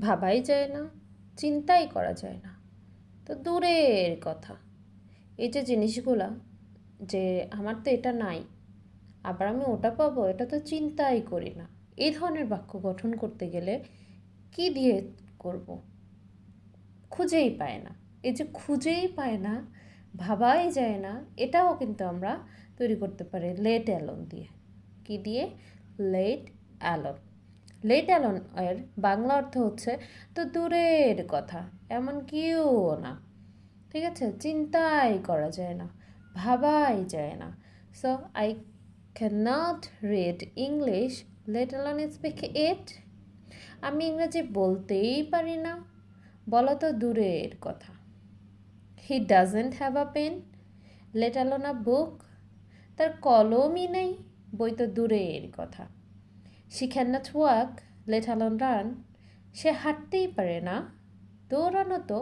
ভাবাই যায় না, চিন্তাই করা যায় না, তো দূরের কথা। এই যে জিনিসগুলা, যে আমার তো এটা নাই, আবার আমি ওটা পাবো, এটা তো চিন্তাই করি না, এই ধরনের বাক্য গঠন করতে গেলে কি দিয়ে করব? খুঁজেই পায় না। এই যে খুঁজেই পায় না, ভাবাই যায় না, এটাও কিন্তু আমরা তৈরি করতে পারি লেট অ্যালোন দিয়ে। কি দিয়ে? Let alone. লেট অ্যালোন এর বাংলা অর্থ হচ্ছে তো দূরের কথা, এমন কেউ না। ঠিক আছে, চিন্তাই করা যায় না, ভাবাই যায় না। So I can not read English, let alone speak it. আমি ইংরেজি বলতেই পারি না, বলা তো দূরের কথা। He doesn't have a pen, let alone a book. তার কলমই নেই, বই তো দূরের কথা। She can not walk, let alone run. সে হাঁটতেই পারে না, দৌড়ানো তো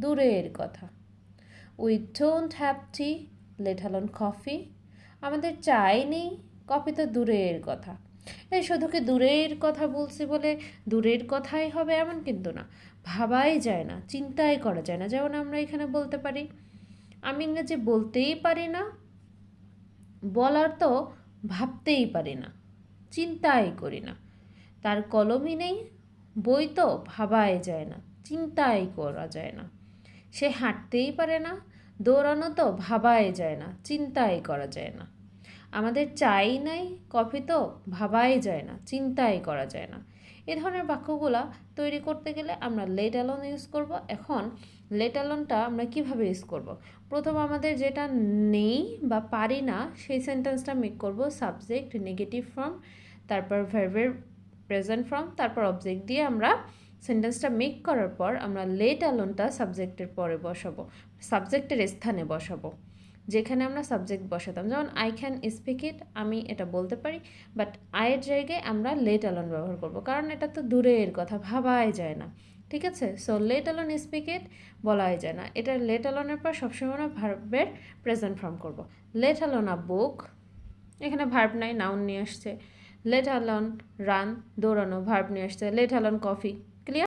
দূরের কথা। We don't have tea, let alone coffee. আমাদের চাই নেই, কফি তো দূরের কথা। এই শুধু কি দূরের কথা বলছি বলে দূরের কথাই হবে এমন কিন্তু না, ভাবাই যায় না, চিন্তাই করা যায় না। যেমন আমরা এখানে বলতে পারি আমি ইংরেজি বলতেই পারি না, বলার তো ভাবতেই পারি না, চিন্তাই করি না। তার কলমই নেই, বই তো ভাবাই যায় না, চিন্তাই করা যায় না। সে হাঁটতেই পারে না, দৌড়ানো তো ভাবাই যায় না, চিন্তাই করা যায় না। আমাদের চাই নাই, কফি তো ভাবাই যায় না, চিন্তাই করা যায় না। এ ধরনের বাক্যগুলা তৈরি করতে গেলে আমরা লেট অ্যালোন ইউজ করব। এখন লেট অ্যালোনটা আমরা কিভাবে ইউজ করব? প্রথম আমাদের যেটা নেই বা পারি না, সেই সেন্টেন্সটা মেক করব সাবজেক্ট নেগেটিভ ফর্ম, তারপর ভার্বের প্রেজেন্ট ফর্ম, তারপর অবজেক্ট দিয়ে আমরা সেন্টেন্সটা মেক করার পর আমরা লেট অ্যালোনটা সাবজেক্টের পরে বসাবো, সাবজেক্টের স্থানে বসাবো, যেখানে আমরা সাবজেক্ট বসাতাম। যেমন আই ক্যান স্পিক ইট, আমি এটা বলতে পারি, বাট আয়ের জায়গায় আমরা লেট অ্যালোন ব্যবহার করব, কারণ এটা তো দূরের কথা, ভাবাই যায় না। ঠিক আছে, সো লেট অ্যালোন স্পিক ইট বলাই যায় না, এটা লেট অ্যালোনের পর সবসময় আমরা ভার্বের প্রেজেন্ট ফর্ম করব। লেট অ্যালোন আ বুক, এখানে ভার্ব নাই, নাউন নিয়ে আসছে। লেট অ্যালোন রান, দৌড়ানো, ভার্ব নিয়ে আসছে। Late alone coffee,